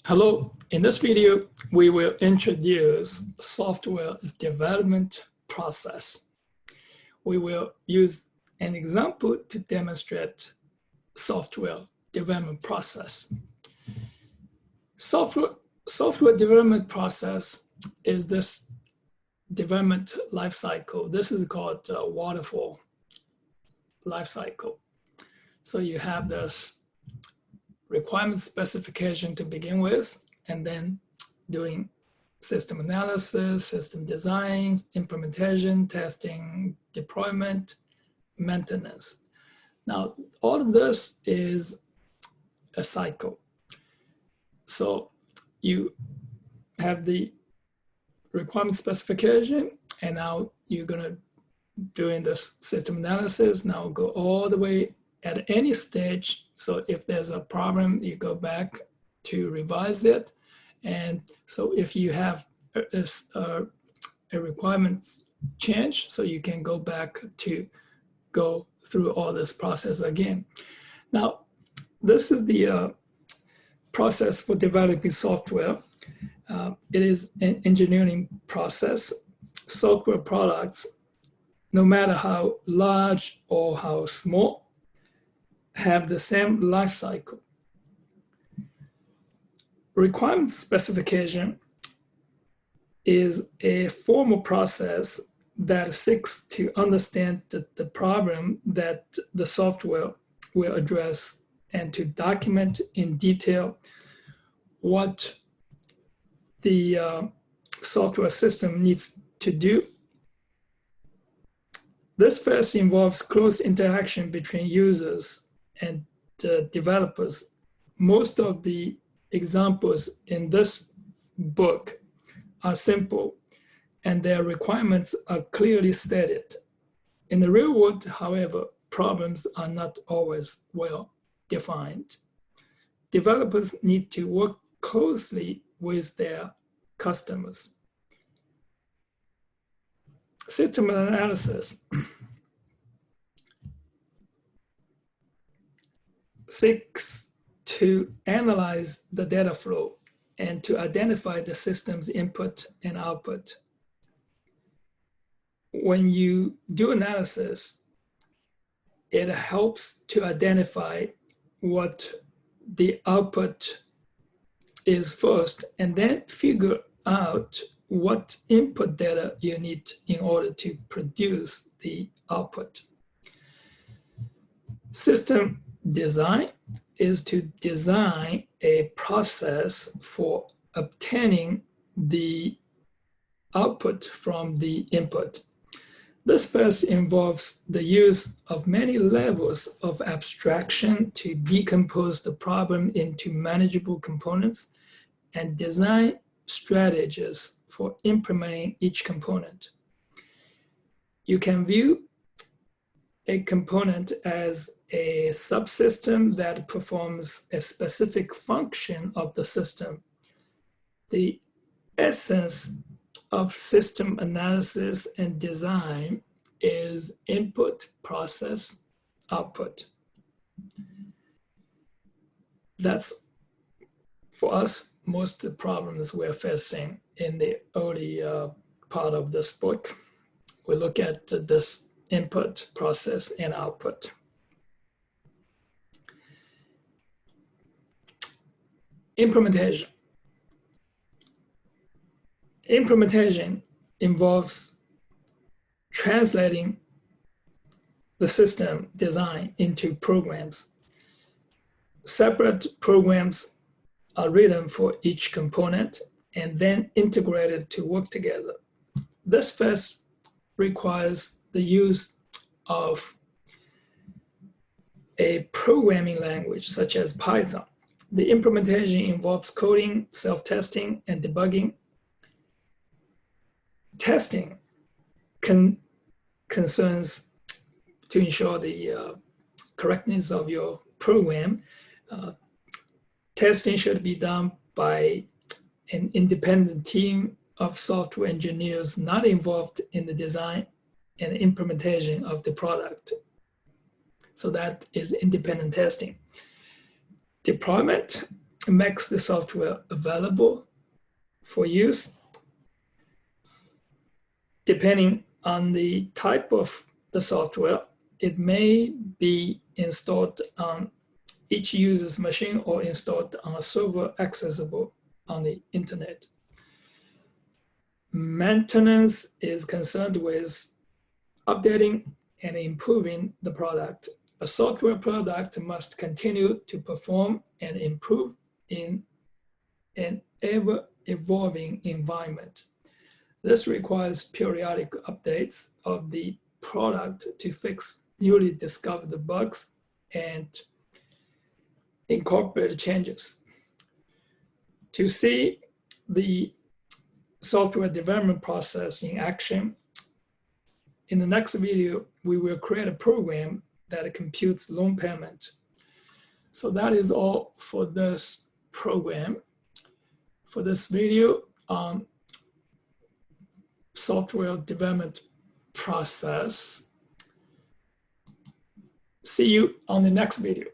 Hello, in this video, we will introduce software development process. We will use an example to demonstrate software development process. Software development process is this development life cycle. This is called waterfall life cycle. So you have this requirement specification to begin with, and then doing system analysis, system design, implementation, testing, deployment, maintenance. Now, all of this is a cycle. So you have the requirement specification, and now you're gonna doing this system analysis. Now go all the way at any stage. So if there's a problem, you go back to revise it. And so if you have a requirements change, so you can go back to go through all this process again. Now, this is the process for developing software. It is an engineering process. Software products, no matter how large or how small, have the same life cycle. Requirement specification is a formal process that seeks to understand the problem that the software will address and to document in detail what the software system needs to do. This first involves close interaction between users and developers. Most of the examples in this book are simple and their requirements are clearly stated. In the real world, however, problems are not always well defined. Developers need to work closely with their customers. System analysis seeks to analyze the data flow and to identify the system's input and output. When you do analysis, it helps to identify what the output is first, and then figure out what input data you need in order to produce the output. System design is to design a process for obtaining the output from the input. This first involves the use of many levels of abstraction to decompose the problem into manageable components and design strategies for implementing each component. You can view a component as a subsystem that performs a specific function of the system. The essence of system analysis and design is input, process, output. That's, for us, most of the problems we're facing in the early part of this book. We look at this input, process, and output. Implementation. Implementation involves translating the system design into programs. Separate programs are written for each component and then integrated to work together. This first requires the use of a programming language such as Python. The implementation involves coding, self-testing, and debugging. Testing concerns to ensure the correctness of your program. Testing should be done by an independent team of software engineers not involved in the design and implementation of the product. So that is independent testing. Deployment makes the software available for use. Depending on the type of the software, it may be installed on each user's machine or installed on a server accessible on the internet. Maintenance is concerned with updating and improving the product. A software product must continue to perform and improve in an ever-evolving environment. This requires periodic updates of the product to fix newly discovered bugs and incorporate changes. To see the software development process in action, in the next video, we will create a program that computes loan payment. So that is all for this program. For this video on software development process. See you on the next video.